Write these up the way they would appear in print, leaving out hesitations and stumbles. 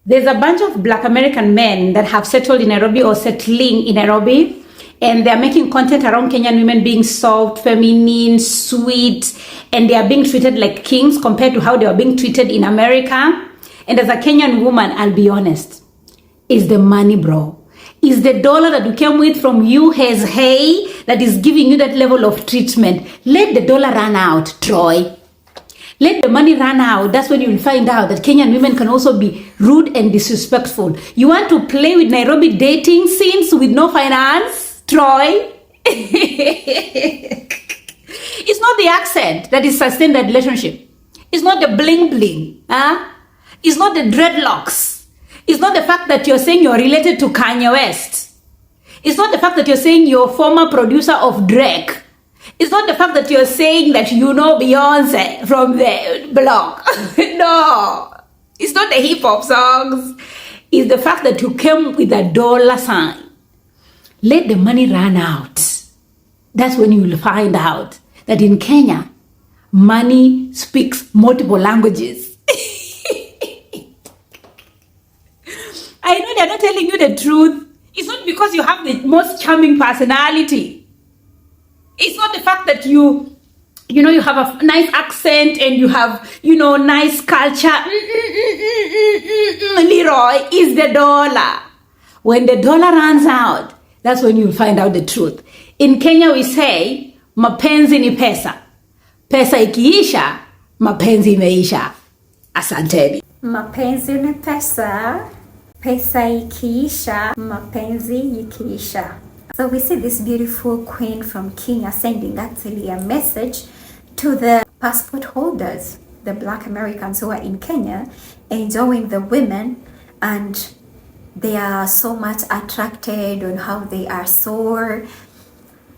There's a bunch of Black American men that have settled in Nairobi or settling in Nairobi, and they're making content around Kenyan women being soft, feminine, sweet, and they are being treated like kings compared to how they are being treated in America. And as a Kenyan woman, I'll be honest, it's the money, bro. It's the dollar that you came with from USA that is giving you that level of treatment. Let the dollar run out, Troy. Let the money run out. That's when you will find out that Kenyan women can also be rude and disrespectful. You want to play with Nairobi dating scenes with no finance, Troy? It's not the accent that is sustained that relationship. It's not the bling bling. Huh? It's not the dreadlocks. It's not the fact that you're saying you're related to Kanye West. It's not the fact that you're saying you're former producer of Drake. It's not the fact that you're saying that you know Beyonce from the blog. No. It's not the hip hop songs. It's the fact that you came with a dollar sign. Let the money run out. That's when you will find out that in Kenya, money speaks multiple languages. I know they're not telling you the truth. It's not because you have the most charming personality. It's not the fact that you have a nice accent and you have, nice culture. Leroy, is the dollar. When the dollar runs out, that's when you'll find out the truth. In Kenya, we say, mapenzi ni pesa. Pesa ikiisha, mapenzi imeisha. Asanteni. Mapenzi ni pesa. Pesa ikiisha, mapenzi ikiisha. So we see this beautiful queen from Kenya sending actually a message to the passport holders, the Black Americans who are in Kenya, enjoying the women, and they are so much attracted on how they are so,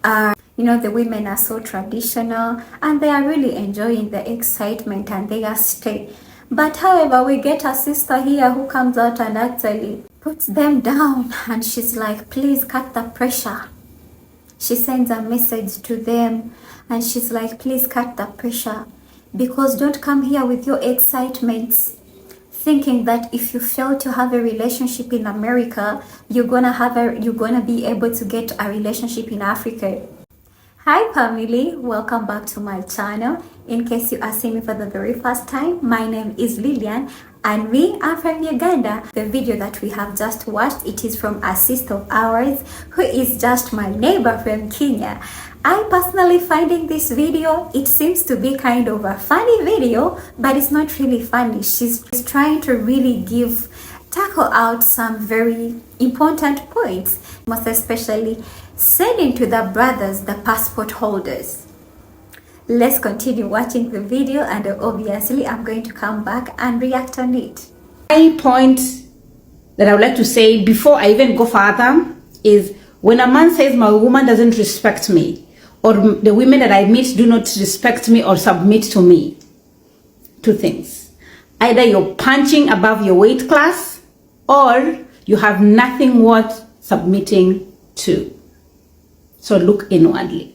the women are so traditional and they are really enjoying the excitement and they are stay. But however, we get a sister here who comes out and actually puts them down, and she's like, please cut the pressure. She sends a message to them and she's like, please cut the pressure, because don't come here with your excitements thinking that if you fail to have a relationship in America, you're gonna be able to get a relationship in Africa. Hi family, welcome back to my channel. In case you are seeing me for the very first time, my name is Lillian and we are from Uganda. The video that we have just watched, it is from a sister of ours who is just my neighbor from Kenya. I personally finding this video, it seems to be kind of a funny video, but it's not really funny. She's trying to really tackle out some very important points, most especially sending to the brothers, the passport holders. Let's continue watching the video, and obviously I'm going to come back and react on it. My point that I would like to say before I even go further is, when a man says my woman doesn't respect me, or the women that I meet do not respect me or submit to me, two things. Either you're punching above your weight class, or you have nothing worth submitting to. So look inwardly.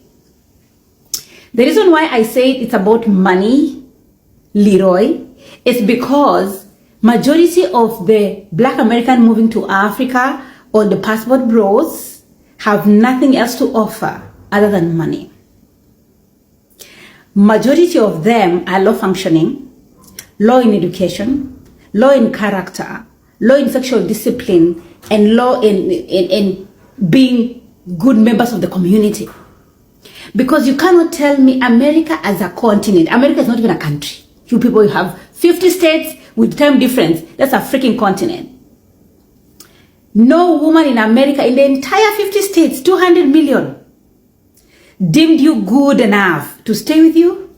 The reason why I say it's about money, Leroy, is because majority of the Black American moving to Africa or the passport bros have nothing else to offer other than money. Majority of them are low functioning, low in education, low in character, low in sexual discipline, and low in being good members of the community. Because you cannot tell me America as a continent. America is not even a country. You people have 50 states with time difference. That's a freaking continent. No woman in America, in the entire 50 states, 200 million, deemed you good enough to stay with you.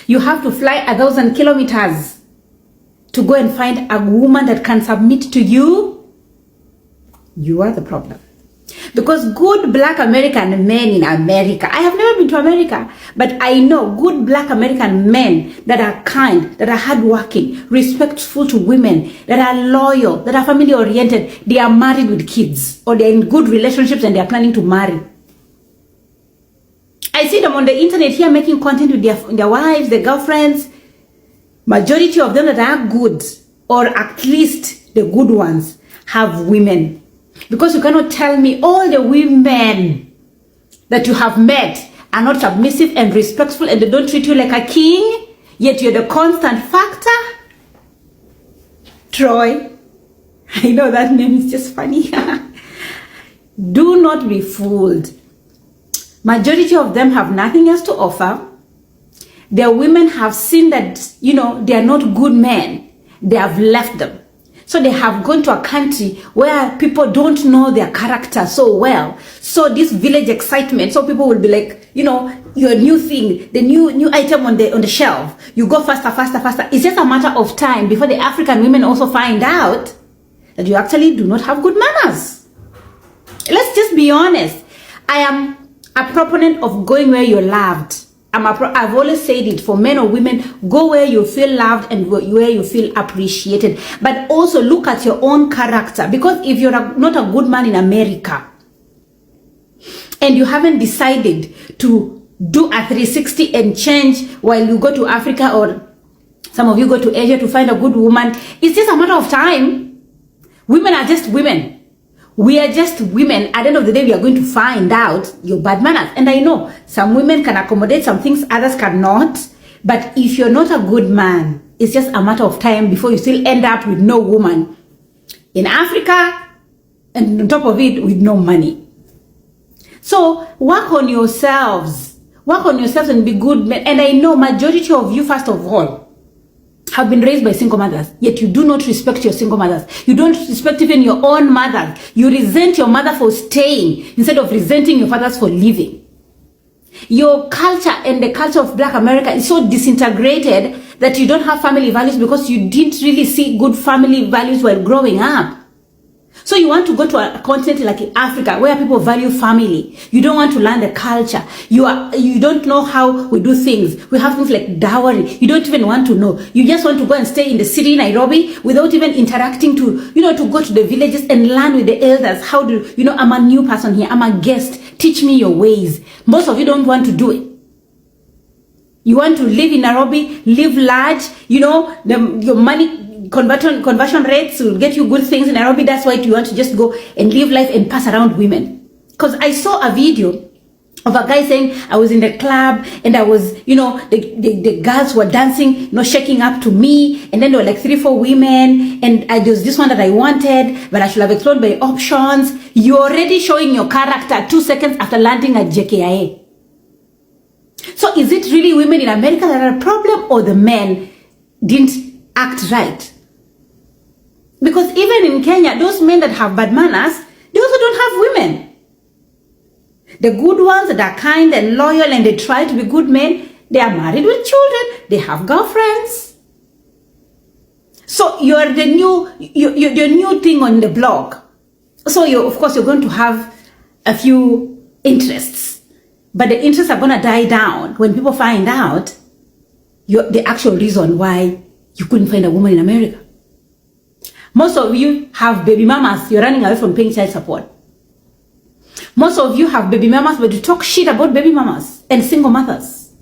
You have to fly 1,000 kilometers to go and find a woman that can submit to you. You are the problem. Because good Black American men in America, I have never been to America, but I know good Black American men that are kind, that are hardworking, respectful to women, that are loyal, that are family oriented. They are married with kids, or they're in good relationships and they are planning to marry. I see them on the internet here making content with their wives, their girlfriends. Majority of them that are good or at least the good ones, have women. Because you cannot tell me all the women that you have met are not submissive and respectful and they don't treat you like a king, yet you're the constant factor. Troy, I know that name is just funny. Do not be fooled. Majority of them have nothing else to offer. Their women have seen that, they are not good men. They have left them. So they have gone to a country where people don't know their character so well. So this village excitement, so people will be like, your new thing, the new item on the shelf. You go faster, faster, faster. It's just a matter of time before the African women also find out that you actually do not have good manners. Let's just be honest. I am a proponent of going where you're loved. I've always said it, for men or women, go where you feel loved and where you feel appreciated. But also look at your own character. Because if you're not a good man in America and you haven't decided to do a 360 and change while you go to Africa, or some of you go to Asia to find a good woman, it's just a matter of time. Women are just women. We are just women. At the end of the day, we are going to find out your bad manners. And I know some women can accommodate some things, others cannot. But if you're not a good man, it's just a matter of time before you still end up with no woman in Africa, and on top of it, with no money. So work on yourselves. Work on yourselves and be good men. And I know majority of you, first of all, have been raised by single mothers, yet you do not respect your single mothers. You don't respect even your own mother. You resent your mother for staying instead of resenting your fathers for leaving. Your culture and the culture of Black America is so disintegrated that you don't have family values because you didn't really see good family values while growing up. So you want to go to a continent like Africa where people value family. You don't want to learn the culture. You don't know how we do things. We have things like dowry. You don't even want to know. You just want to go and stay in the city, Nairobi, without even interacting to go to the villages and learn with the elders. How do, I'm a new person here. I'm a guest. Teach me your ways. Most of you don't want to do it. You want to live in Nairobi, live large, your money conversion rates will get you good things in Nairobi. That's why you want to just go and live life and pass around women. Because I saw a video of a guy saying, I was in the club and I was, the girls were dancing, shaking up to me. And then there were like 3-4 women. And there was this one that I wanted, but I should have explored my options. You're already showing your character 2 seconds after landing at JKIA. So is it really women in America that are a problem, or the men didn't act right? Because even in Kenya, those men that have bad manners, they also don't have women. The good ones that are kind and loyal and they try to be good men, they are married with children, they have girlfriends. So you're the new thing on the block. So of course you're going to have a few interests, but the interests are going to die down when people find out the actual reason why you couldn't find a woman in America. Most of you have baby mamas. You're running away from paying child support. Most of you have baby mamas, but you talk shit about baby mamas and single mothers.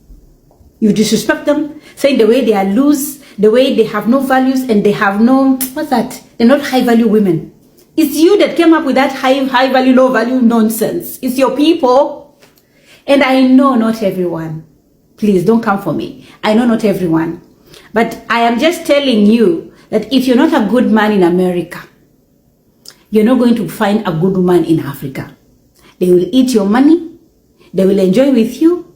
You disrespect them, saying the way they are loose, the way they have no values, and they have no, they're not high value women. It's you that came up with that high value, low value nonsense. It's your people. And I know not everyone. Please don't come for me. I know not everyone. But I am just telling you that if you're not a good man in America, you're not going to find a good woman in Africa. They will eat your money, they will enjoy with you,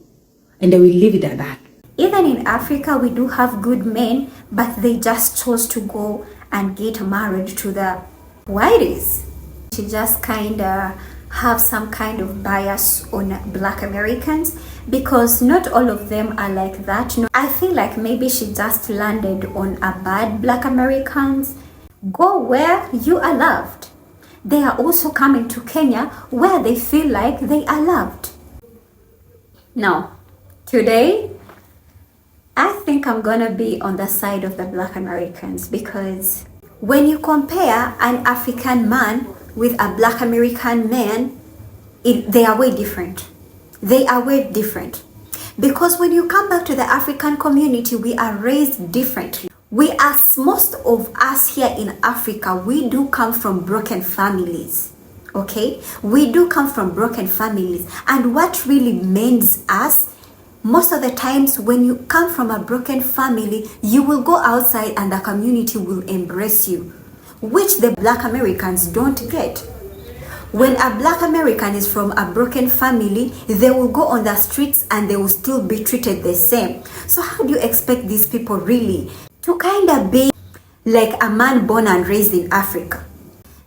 and they will leave it at that. Even in Africa, we do have good men, but they just chose to go and get married to the whiteys. She just kind of have some kind of bias on Black Americans, because not all of them are like that. I feel like maybe she just landed on a bad Black Americans. Go where you are loved. They are also coming to Kenya where they feel like they are loved. Now, today, I think I'm gonna be on the side of the Black Americans, because when you compare an African man with a Black American man, they are way different. They are way different. Because when you come back to the African community, we are raised differently. most of us here in Africa, we do come from broken families. Okay, we do come from broken families, and what really mends us, most of the times when you come from a broken family, you will go outside and the community will embrace you, which the Black Americans don't get. When a Black American is from a broken family, they will go on the streets and they will still be treated the same. So how do you expect these people really to kind of be like a man born and raised in Africa?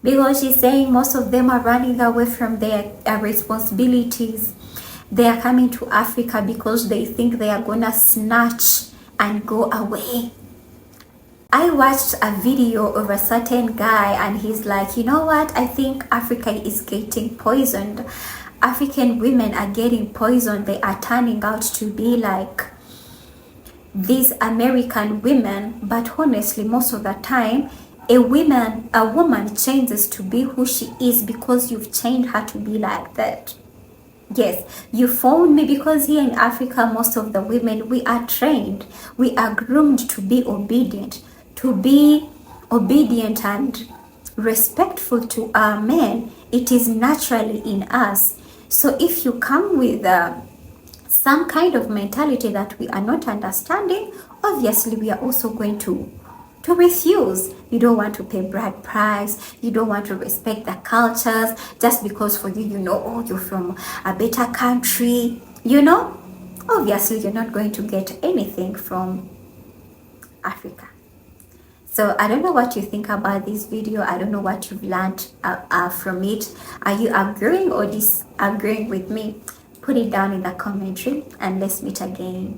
Because she's saying most of them are running away from their responsibilities. They are coming to Africa because they think they are gonna snatch and go away. I watched a video of a certain guy and he's like, you know what? I think Africa is getting poisoned. African women are getting poisoned. They are turning out to be like these American women. But honestly, most of the time, a woman changes to be who she is because you've changed her to be like that. Yes, you found me because here in Africa, most of the women, we are trained. We are groomed to be obedient. And respectful to our men. It is naturally in us. So if you come with some kind of mentality that we are not understanding, obviously we are also going to refuse. You don't want to pay bride price. You don't want to respect the cultures just because for you, oh, you're from a better country. Obviously you're not going to get anything from Africa. So I don't know what you think about this video. I don't know what you've learned from it. Are you agreeing or disagreeing with me? Put it down in the commentary and let's meet again.